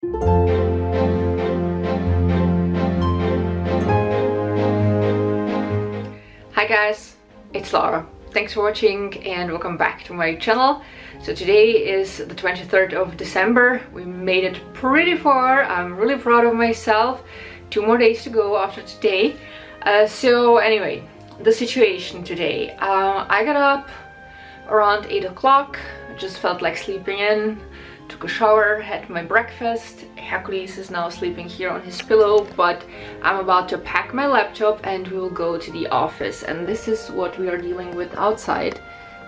Hi guys, it's Lara. Thanks for watching and welcome back to my channel. So today is the 23rd of December. We made it pretty far. I'm really proud of myself. 2 more days to go after today. So anyway, the situation today. I got up around 8 o'clock. I just felt like sleeping in. Took a shower, had my breakfast. Hercules is now sleeping here on his pillow, but I'm about to pack my laptop and we will go to the office. And this is what we are dealing with outside.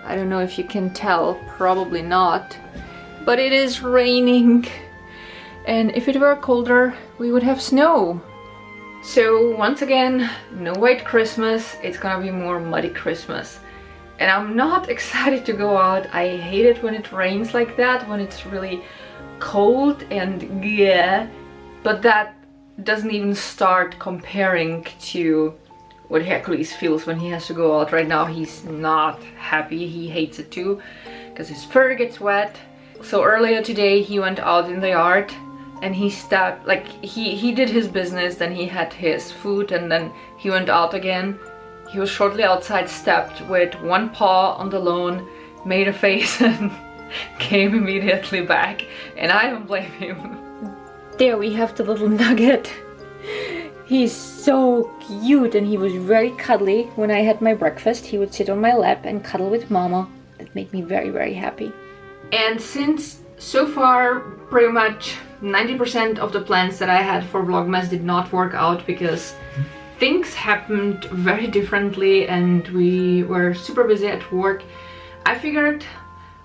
I don't know if you can tell, probably not, but it is raining. And if it were colder, we would have snow. So once again, no white Christmas, it's gonna be more muddy Christmas. And I'm not excited to go out. I hate it when it rains like that, when it's really cold and yeah. But that doesn't even start comparing to what Hercules feels when he has to go out. Right now he's not happy, he hates it too, because his fur gets wet. So earlier today he went out in the yard and he stepped, like he did his business, then he had his food and then he went out again. He was shortly outside, stepped with one paw on the lawn, made a face and came immediately back. And I don't blame him. There we have the little nugget. He's so cute and he was very cuddly. When I had my breakfast, he would sit on my lap and cuddle with Mama. That made me very, very happy. And since so far pretty much 90% of the plans that I had for Vlogmas did not work out because things happened very differently and we were super busy at work, I figured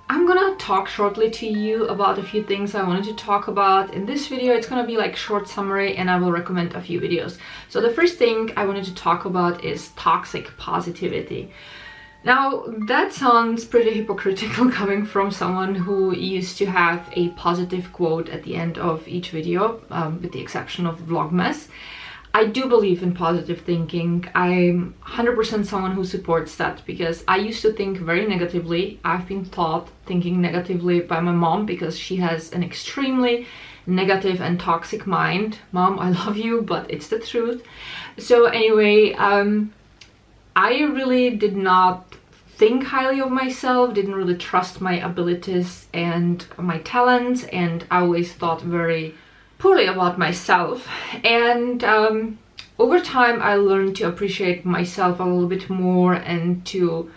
I'm gonna talk shortly to you about a few things I wanted to talk about. In this video it's gonna be like short summary and I will recommend a few videos. So the first thing I wanted to talk about is toxic positivity. Now that sounds pretty hypocritical coming from someone who used to have a positive quote at the end of each video, with the exception of Vlogmas. I do believe in positive thinking. I'm 100% someone who supports that because I used to think very negatively. I've been taught thinking negatively by my mom because she has an extremely negative and toxic mind. Mom, I love you, but it's the truth. So anyway, I really did not think highly of myself, didn't really trust my abilities and my talents, and I always thought very poorly about myself. And over time I learned to appreciate myself a little bit more and to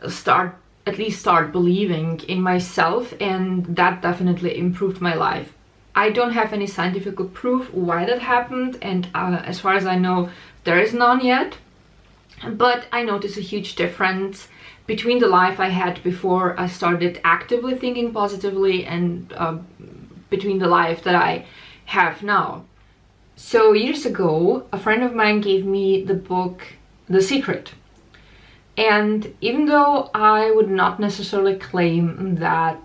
at least start believing in myself, and that definitely improved my life. I don't have any scientific proof why that happened, and as far as I know there is none yet, but I noticed a huge difference between the life I had before I started actively thinking positively and between the life that I have now. So years ago, a friend of mine gave me the book The Secret. And even though I would not necessarily claim that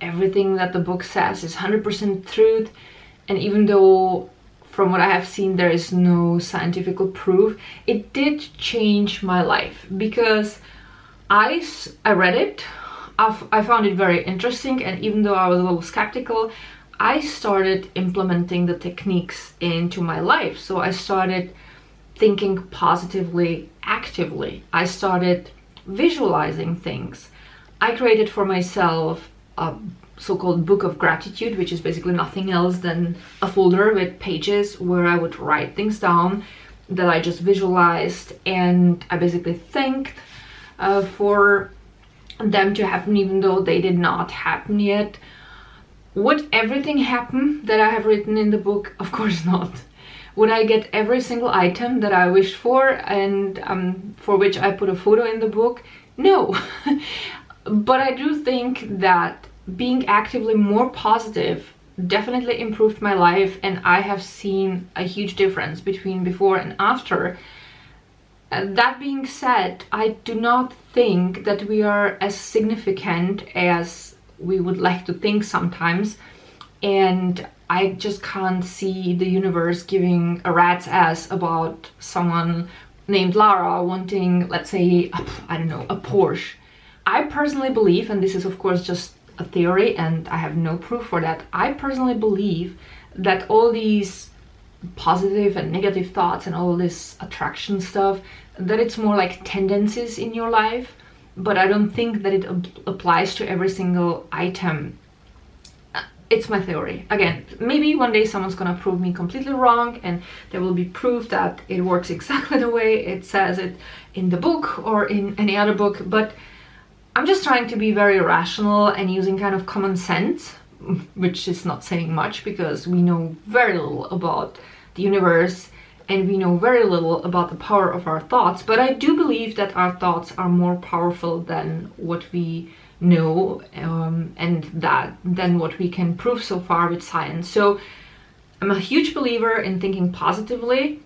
everything that the book says is 100% truth, and even though from what I have seen there is no scientific proof, it did change my life because I read it, I found it very interesting, and even though I was a little skeptical, I started implementing the techniques into my life. So I started thinking positively, actively. I started visualizing things. I created for myself a so-called book of gratitude, which is basically nothing else than a folder with pages where I would write things down that I just visualized, and I basically thanked for them to happen even though they did not happen yet. Would everything happen that I have written in the book? Of course not. Would I get every single item that I wished for and for which I put a photo in the book? No. But I do think that being actively more positive definitely improved my life, and I have seen a huge difference between before and after. That being said, I do not think that we are as significant as we would like to think sometimes, and I just can't see the universe giving a rat's ass about someone named Lara wanting, let's say, I don't know, a Porsche. I personally believe, and this is of course just a theory, and I have no proof for that. I personally believe that all these positive and negative thoughts and all this attraction stuff, that it's more like tendencies in your life, but I don't think that it applies to every single item. It's my theory. Again, maybe one day someone's gonna prove me completely wrong and there will be proof that it works exactly the way it says it in the book or in any other book, but I'm just trying to be very rational and using kind of common sense, which is not saying much because we know very little about the universe and we know very little about the power of our thoughts, but I do believe that our thoughts are more powerful than what we know, and than what we can prove so far with science. So I'm a huge believer in thinking positively.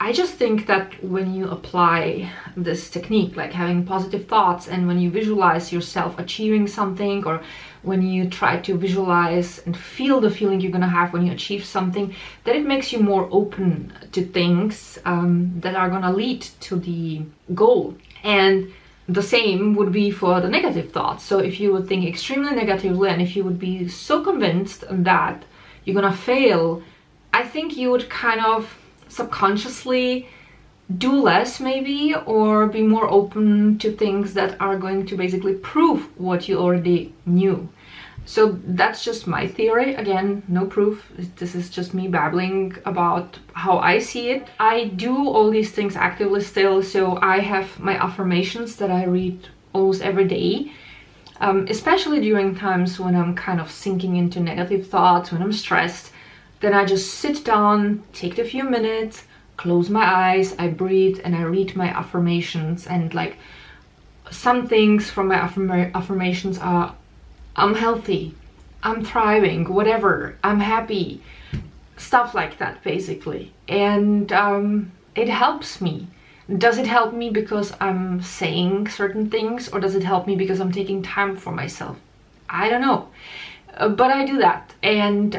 I just think that when you apply this technique, like having positive thoughts, and when you visualize yourself achieving something, or when you try to visualize and feel the feeling you're gonna have when you achieve something, that it makes you more open to things that are gonna lead to the goal. And the same would be for the negative thoughts. So if you would think extremely negatively and if you would be so convinced that you're gonna fail, I think you would kind of subconsciously do less maybe, or be more open to things that are going to basically prove what you already knew. So that's just my theory. Again, no proof. This is just me babbling about how I see it. I do all these things actively still, so I have my affirmations that I read almost every day, especially during times when I'm kind of sinking into negative thoughts, when I'm stressed. Then I just sit down, take a few minutes, close my eyes, I breathe, and I read my affirmations. And like, some things from my affirmations are, I'm healthy, I'm thriving, whatever, I'm happy, stuff like that basically. And it helps me. Does it help me because I'm saying certain things, or does it help me because I'm taking time for myself? I don't know, but I do that. And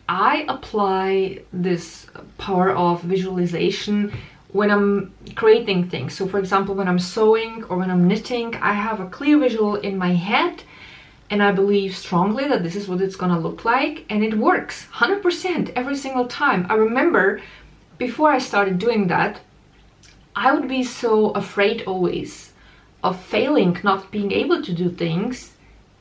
I apply this power of visualization when I'm creating things. So for example, when I'm sewing or when I'm knitting, I have a clear visual in my head, and I believe strongly that this is what it's gonna look like, and it works 100% every single time. I remember before I started doing that, I would be so afraid always of failing, not being able to do things,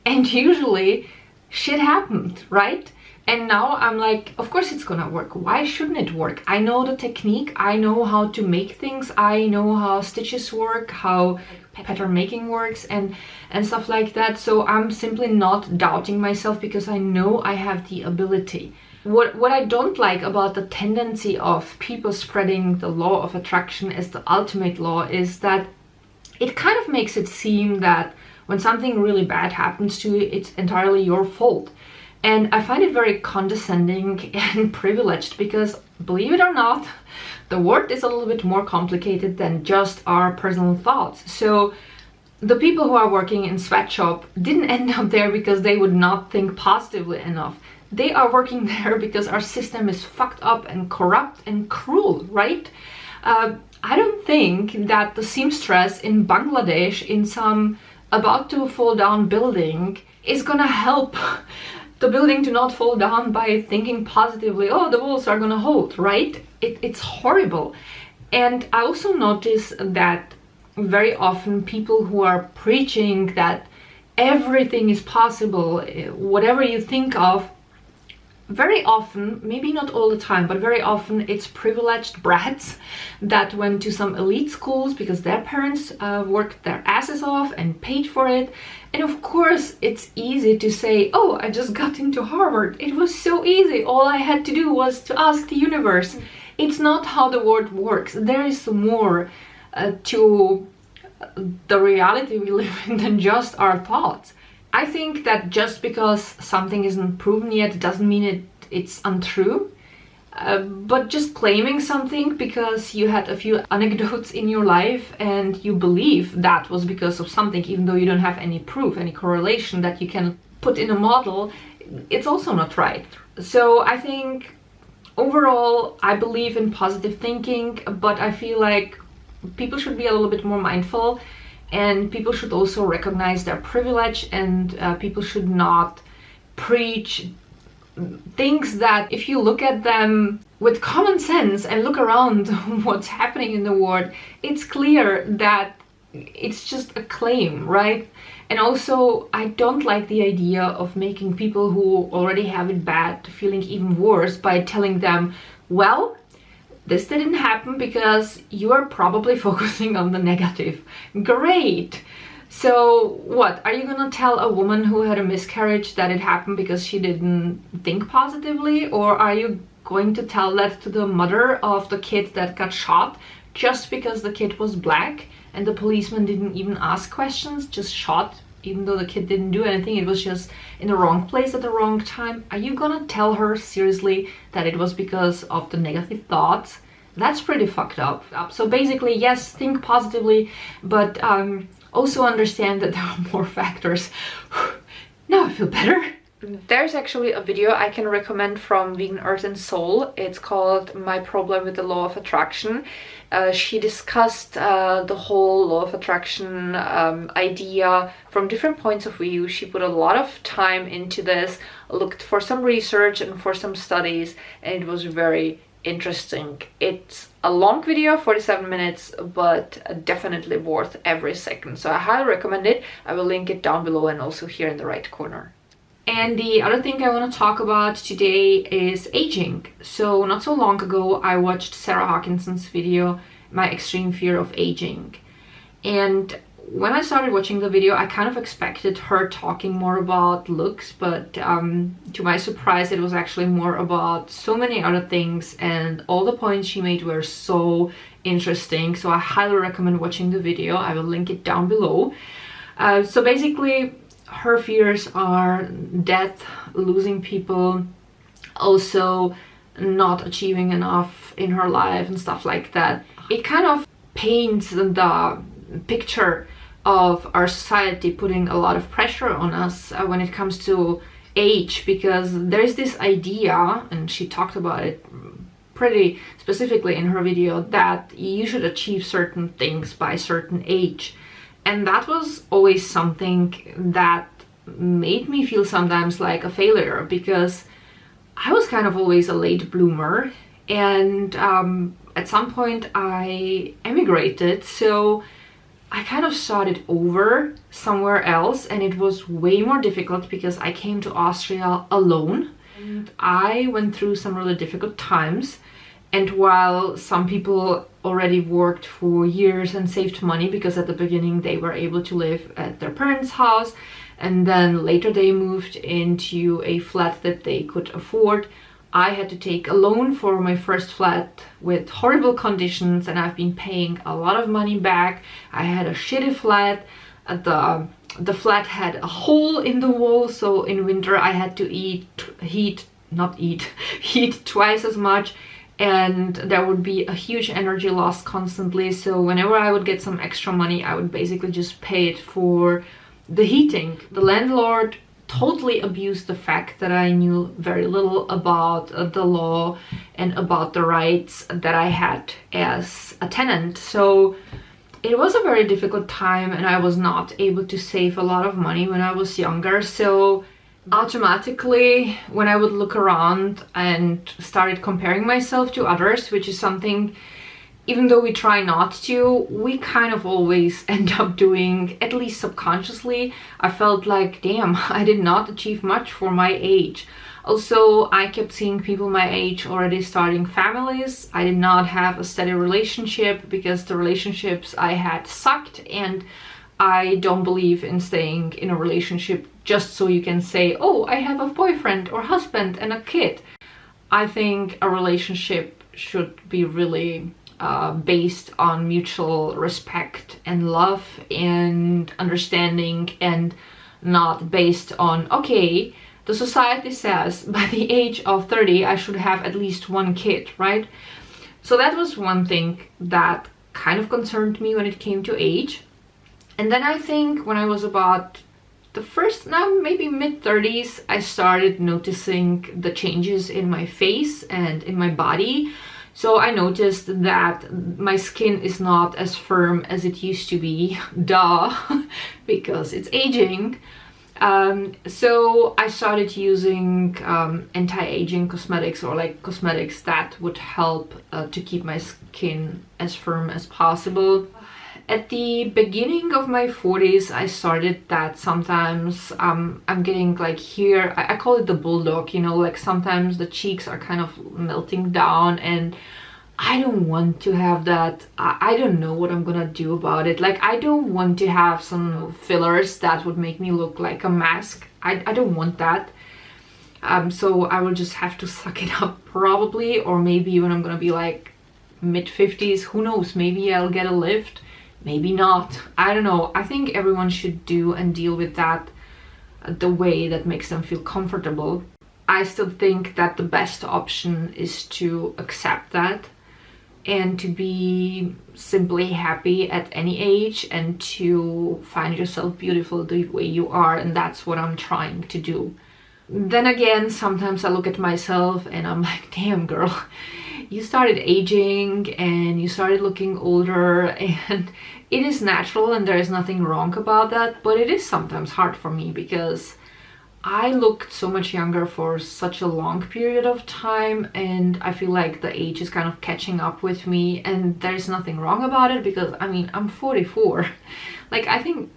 and usually shit happened, right? And now I'm like, of course it's gonna work. Why shouldn't it work? I know the technique, I know how to make things, I know how stitches work, how pattern making works, and stuff like that. So I'm simply not doubting myself because I know I have the ability. What I don't like about the tendency of people spreading the law of attraction as the ultimate law is that it kind of makes it seem that when something really bad happens to you, it's entirely your fault. And I find it very condescending and privileged because, believe it or not, the world is a little bit more complicated than just our personal thoughts. So the people who are working in sweatshop didn't end up there because they would not think positively enough. They are working there because our system is fucked up and corrupt and cruel, right? I don't think that the seamstress in Bangladesh in some about to fall down building is gonna help the building to not fall down by thinking positively, oh, the walls are gonna hold, right? It's horrible. And I also notice that very often people who are preaching that everything is possible, whatever you think of, very often, maybe not all the time, but very often it's privileged brats that went to some elite schools because their parents worked their asses off and paid for it. And of course, it's easy to say, oh, I just got into Harvard. It was so easy. All I had to do was to ask the universe. It's not how the world works. There is more to the reality we live in than just our thoughts. I think that just because something isn't proven yet doesn't mean it's untrue. But just claiming something because you had a few anecdotes in your life and you believe that was because of something, even though you don't have any proof, any correlation that you can put in a model, it's also not right. So I think overall I believe in positive thinking, but I feel like people should be a little bit more mindful and people should also recognize their privilege, and people should not preach things that, if you look at them with common sense and look around what's happening in the world, it's clear that it's just a claim, right? And also, I don't like the idea of making people who already have it bad feeling even worse by telling them, well, this didn't happen because you are probably focusing on the negative. Great! So what, are you gonna tell a woman who had a miscarriage that it happened because she didn't think positively? Or are you going to tell that to the mother of the kid that got shot just because the kid was black and the policeman didn't even ask questions, just shot, even though the kid didn't do anything, it was just in the wrong place at the wrong time? Are you gonna tell her seriously that it was because of the negative thoughts? That's pretty fucked up. So basically, yes, think positively, but also understand that there are more factors. Now I feel better. There's actually a video I can recommend from Vegan Earth and Soul. It's called My Problem with the Law of Attraction. She discussed the whole law of attraction idea from different points of view. She put a lot of time into this, looked for some research and for some studies, and it was very interesting. It's a long video, 47 minutes, but definitely worth every second. So I highly recommend it. I will link it down below and also here in the right corner. And the other thing I want to talk about today is aging. So not so long ago, I watched Sarah Hawkinson's video, My Extreme Fear of Aging. And when I started watching the video, I kind of expected her talking more about looks, but to my surprise, it was actually more about so many other things, and all the points she made were so interesting. So I highly recommend watching the video. I will link it down below. So basically, her fears are death, losing people, also not achieving enough in her life and stuff like that. It kind of paints the picture of our society putting a lot of pressure on us when it comes to age, because there's this idea, and she talked about it pretty specifically in her video, that you should achieve certain things by a certain age. And that was always something that made me feel sometimes like a failure, because I was kind of always a late bloomer, and at some point I emigrated, so I kind of started over somewhere else, and it was way more difficult because I came to Austria alone, and I went through some really difficult times. And while some people already worked for years and saved money, because at the beginning they were able to live at their parents' house, and then later they moved into a flat that they could afford, I had to take a loan for my first flat with horrible conditions, and I've been paying a lot of money back. I had a shitty flat. The flat had a hole in the wall, so in winter I had to heat twice as much, and there would be a huge energy loss constantly. So whenever I would get some extra money, I would basically just pay it for the heating. The landlord totally abused the fact that I knew very little about the law and about the rights that I had as a tenant. So it was a very difficult time, and I was not able to save a lot of money when I was younger. So automatically, when I would look around and started comparing myself to others, which is something, even though we try not to, we kind of always end up doing, at least subconsciously. I felt like, damn, I did not achieve much for my age. Also, I kept seeing people my age already starting families. I did not have a steady relationship because the relationships I had sucked, and I don't believe in staying in a relationship just so you can say, oh, I have a boyfriend or husband and a kid. I think a relationship should be really based on mutual respect and love and understanding, and not based on, okay, the society says by the age of 30 I should have at least one kid, right? So that was one thing that kind of concerned me when it came to age. And then I think when I was about the first, now maybe mid-30s, I started noticing the changes in my face and in my body. So I noticed that my skin is not as firm as it used to be, duh, because it's aging. So I started using anti-aging cosmetics, or like cosmetics that would help to keep my skin as firm as possible. At the beginning of my 40s, I started that sometimes I'm getting like here, I call it the bulldog, you know, like sometimes the cheeks are kind of melting down, and I don't want to have that. I don't know what I'm gonna do about it. Like, I don't want to have some fillers that would make me look like a mask. I don't want that. So I will just have to suck it up probably, or maybe when I'm gonna be like mid-50s, who knows, maybe I'll get a lift, maybe not. I don't know. I think everyone should do and deal with that the way that makes them feel comfortable. I still think that the best option is to accept that and to be simply happy at any age and to find yourself beautiful the way you are, and that's what I'm trying to do. Then again, sometimes I look at myself and I'm like, damn girl, you started aging and you started looking older, and it is natural and there is nothing wrong about that, but it is sometimes hard for me because I looked so much younger for such a long period of time, and I feel like the age is kind of catching up with me, and there's nothing wrong about it because I mean, I'm 44. Like, I think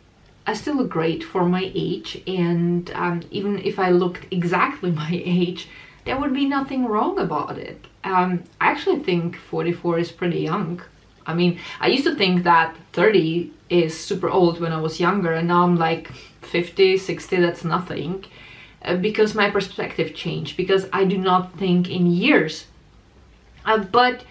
I still look great for my age, and even if I looked exactly my age, there would be nothing wrong about it. I actually think 44 is pretty young. I mean, I used to think that 30 is super old when I was younger, and now I'm like 50, 60, that's nothing. Because my perspective changed, because I do not think in years. But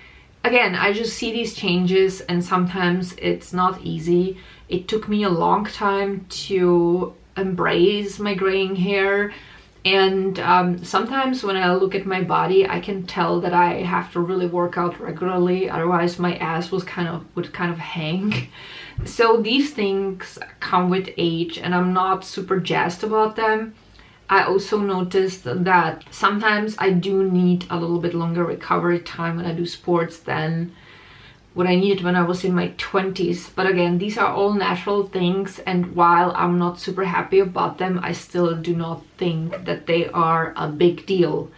again, I just see these changes, and sometimes it's not easy. It took me a long time to embrace my graying hair, and sometimes when I look at my body, I can tell that I have to really work out regularly, otherwise my ass would kind of hang. So these things come with age, and I'm not super jazzed about them. I also noticed that sometimes I do need a little bit longer recovery time when I do sports than what I needed when I was in my 20s. But again, these are all natural things, and while I'm not super happy about them, I still do not think that they are a big deal.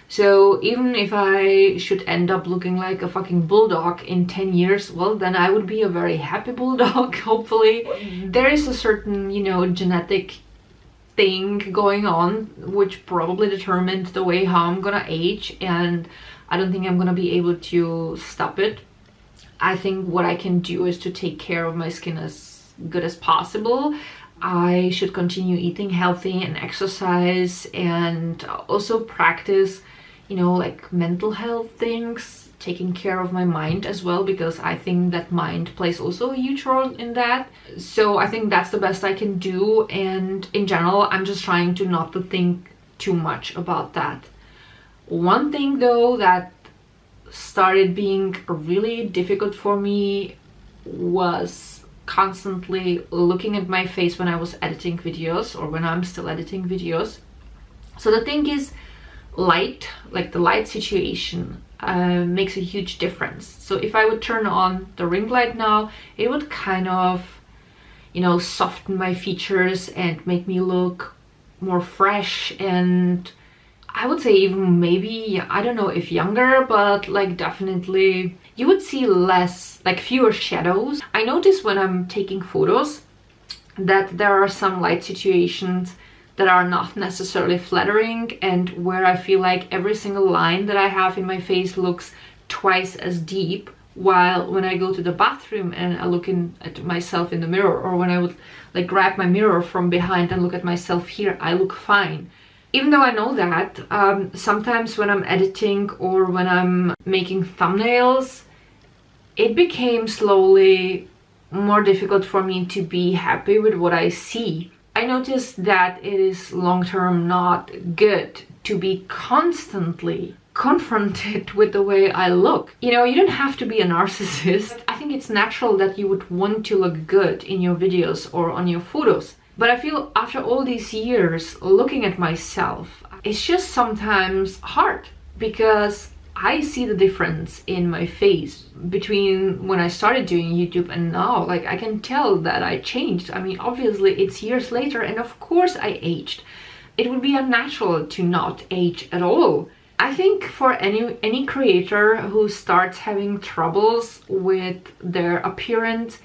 So even if I should end up looking like a fucking bulldog in 10 years, well, then I would be a very happy bulldog, hopefully. There is a certain, you know, genetic thing going on which probably determined the way how I'm gonna age, and I don't think I'm gonna be able to stop it. I think what I can do is to take care of my skin as good as possible. I should continue eating healthy and exercise, and also practice, you know, like mental health things, taking care of my mind as well, because I think that mind plays also a huge role in that. So I think that's the best I can do, and in general I'm just trying to not to think too much about that. One thing though that started being really difficult for me was constantly looking at my face when I was editing videos, or when I'm still editing videos. So the thing is, light, like the light situation, makes a huge difference. So if I would turn on the ring light now, it would kind of, you know, soften my features and make me look more fresh, and I would say even maybe, I don't know if younger, but like definitely you would see less, like fewer shadows. I notice when I'm taking photos that there are some light situations that are not necessarily flattering, and where I feel like every single line that I have in my face looks twice as deep, while when I go to the bathroom and I look at myself in the mirror, or when I would like grab my mirror from behind and look at myself here, I look fine. Even though I know that, sometimes when I'm editing or when I'm making thumbnails, it became slowly more difficult for me to be happy with what I see. I noticed that it is long-term not good to be constantly confronted with the way I look. You know, you don't have to be a narcissist. I think it's natural that you would want to look good in your videos or on your photos. But I feel after all these years looking at myself, it's just sometimes hard, because I see the difference in my face between when I started doing YouTube and now. Like, I can tell that I changed. I mean, obviously it's years later, and of course I aged. It would be unnatural to not age at all. I think for any creator who starts having troubles with their appearance,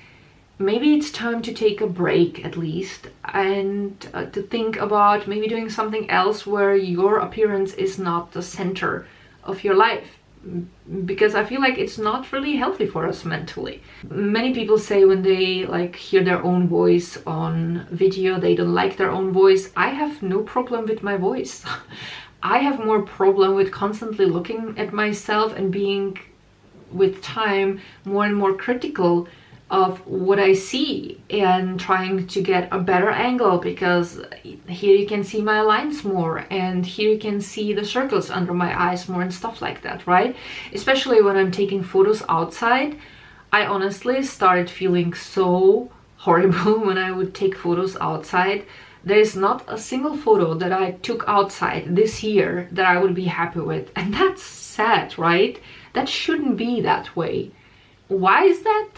maybe it's time to take a break at least, and to think about maybe doing something else where your appearance is not the center of your life, because I feel like it's not really healthy for us mentally. Many people say when they like hear their own voice on video, they don't like their own voice. I have no problem with my voice. I have more problem with constantly looking at myself and being, with time, more and more critical of what I see and trying to get a better angle, because here you can see my lines more and here you can see the circles under my eyes more and stuff like that, right? Especially when I'm taking photos outside. I honestly started feeling so horrible when I would take photos outside. There is not a single photo that I took outside this year that I would be happy with, and that's sad, right? That shouldn't be that way. Why is that?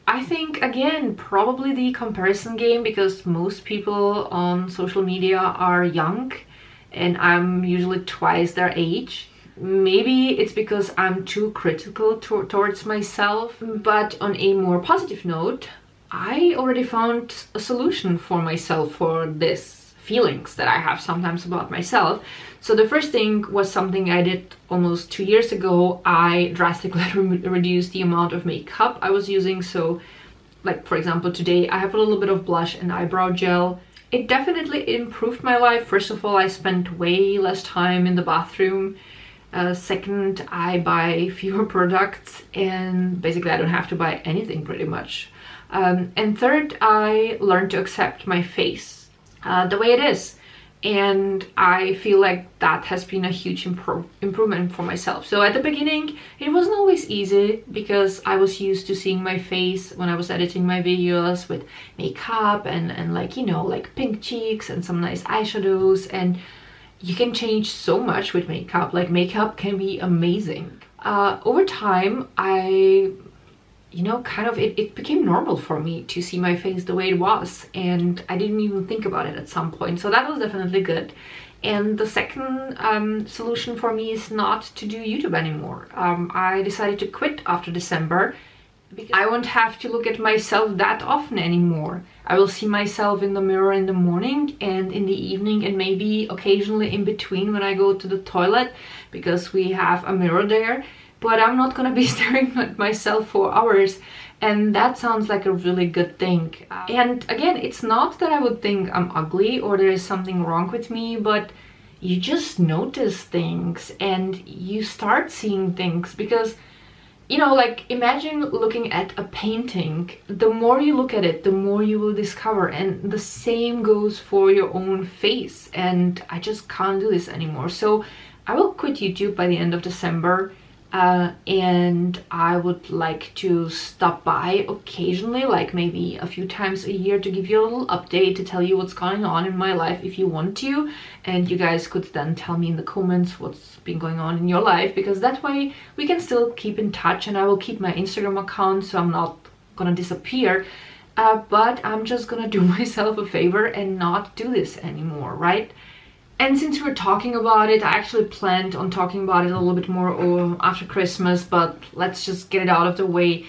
I think, again, probably the comparison game, because most people on social media are young and I'm usually twice their age. Maybe it's because I'm too critical towards myself. But on a more positive note, I already found a solution for myself for this feelings that I have sometimes about myself. So the first thing was something I did almost 2 years ago. I drastically reduced the amount of makeup I was using. So, like, for example, today I have a little bit of blush and eyebrow gel. It definitely improved my life. First of all, I spent way less time in the bathroom. Second, I buy fewer products, and basically I don't have to buy anything pretty much. And third, I learned to accept my face the way it is. And I feel like that has been a huge improvement for myself. So at the beginning, it wasn't always easy, because I was used to seeing my face when I was editing my videos with makeup and like, you know, like pink cheeks and some nice eyeshadows. And you can change so much with makeup. Like, makeup can be amazing. Over time, you know, kind of it became normal for me to see my face the way it was, and I didn't even think about it at some point. So that was definitely good. And the second solution for me is not to do YouTube anymore. I decided to quit after December, because I won't have to look at myself that often anymore. I will see myself in the mirror in the morning and in the evening, and maybe occasionally in between when I go to the toilet, because we have a mirror there. But I'm not gonna be staring at myself for hours, and that sounds like a really good thing. And again, it's not that I would think I'm ugly or there is something wrong with me, but you just notice things and you start seeing things, because, you know, like, imagine looking at a painting. The more you look at it, the more you will discover, and the same goes for your own face. And I just can't do this anymore. So I will quit YouTube by the end of December. And I would like to stop by occasionally, like maybe a few times a year, to give you a little update, to tell you what's going on in my life if you want to. And you guys could then tell me in the comments what's been going on in your life, because that way we can still keep in touch. And I will keep my Instagram account, so I'm not gonna disappear. But I'm just gonna do myself a favor and not do this anymore, right? And since we're talking about it, I actually planned on talking about it a little bit more after Christmas, but let's just get it out of the way.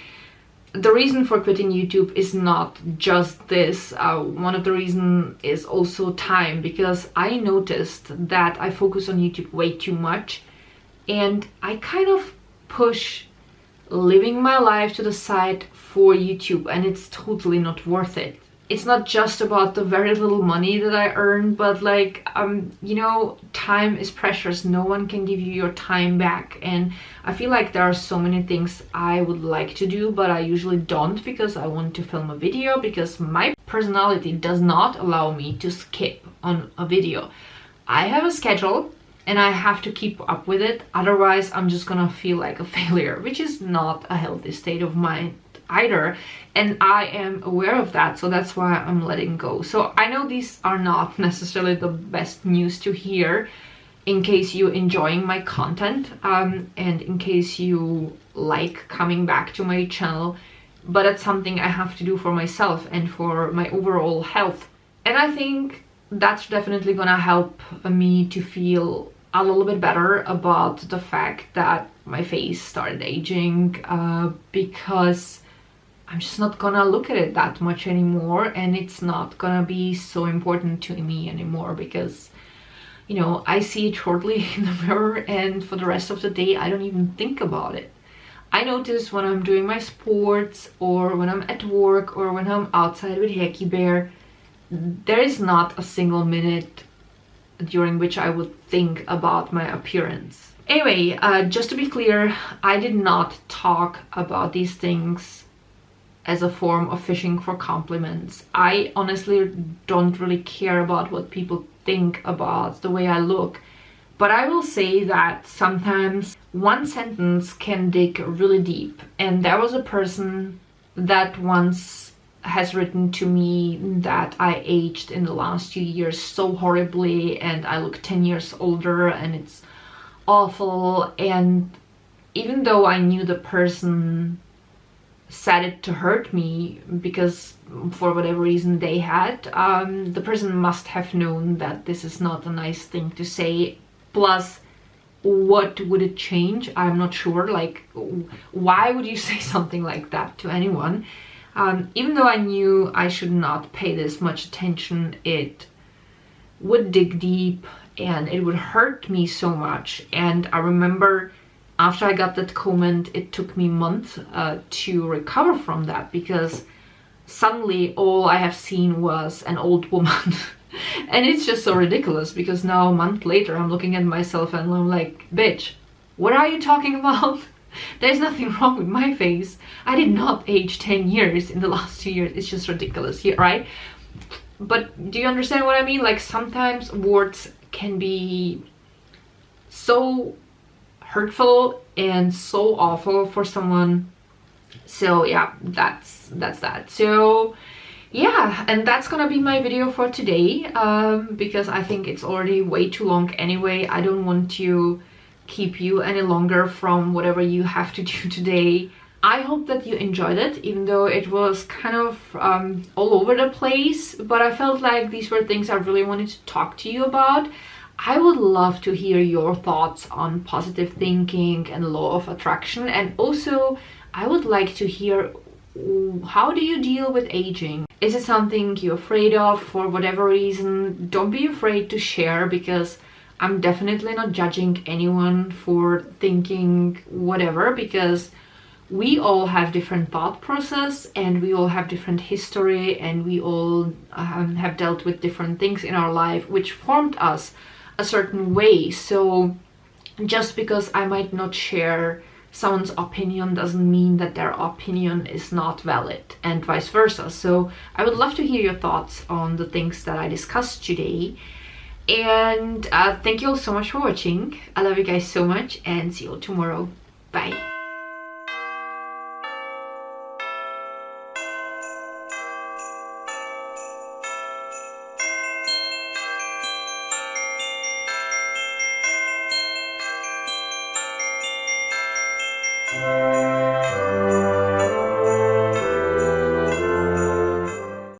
The reason for quitting YouTube is not just this. One of the reasons is also time, because I noticed that I focus on YouTube way too much, and I kind of push living my life to the side for YouTube, and it's totally not worth it. It's not just about the very little money that I earn, but like, you know, time is precious. No one can give you your time back. And I feel like there are so many things I would like to do, but I usually don't, because I want to film a video, because my personality does not allow me to skip on a video. I have a schedule and I have to keep up with it. Otherwise, I'm just gonna feel like a failure, which is not a healthy state of mind either, and I am aware of that, so that's why I'm letting go. So I know these are not necessarily the best news to hear, in case you're enjoying my content, and in case you like coming back to my channel, but it's something I have to do for myself and for my overall health. And I think that's definitely gonna help me to feel a little bit better about the fact that my face started aging, because I'm just not gonna look at it that much anymore, and it's not gonna be so important to me anymore, because you know, I see it shortly in the mirror, and for the rest of the day I don't even think about it. I notice when I'm doing my sports, or when I'm at work, or when I'm outside with Heki Bear, there is not a single minute during which I would think about my appearance. Anyway, just to be clear, I did not talk about these things as a form of fishing for compliments. I honestly don't really care about what people think about the way I look, but I will say that sometimes one sentence can dig really deep. And there was a person that once has written to me that I aged in the last few years so horribly, and I look 10 years older, and it's awful. And even though I knew the person said it to hurt me, because for whatever reason they had, the person must have known that this is not a nice thing to say. Plus, what would it change? I'm not sure. Like, why would you say something like that to anyone? Even though I knew I should not pay this much attention, it would dig deep and it would hurt me so much. And I remember after I got that comment, it took me months to recover from that, because suddenly all I have seen was an old woman. And it's just so ridiculous, because now a month later I'm looking at myself and I'm like, bitch, what are you talking about? There's nothing wrong with my face. I did not age 10 years in the last 2 years. It's just ridiculous here, right? But do you understand what I mean? Like, sometimes words can be so hurtful and so awful for someone. So yeah, that's that. So yeah, and that's gonna be my video for today, because I think it's already way too long anyway. I don't want to keep you any longer from whatever you have to do today. I hope that you enjoyed it, even though it was kind of all over the place, but I felt like these were things I really wanted to talk to you about. I would love to hear your thoughts on positive thinking and law of attraction, and also I would like to hear, how do you deal with aging? Is it something you're afraid of for whatever reason? Don't be afraid to share, because I'm definitely not judging anyone for thinking whatever, because we all have different thought process, and we all have different history, and we all have dealt with different things in our life which formed us a certain way. So just because I might not share someone's opinion doesn't mean that their opinion is not valid, and vice versa. So I would love to hear your thoughts on the things that I discussed today. And thank you all so much for watching. I love you guys so much, and see you all tomorrow. Bye.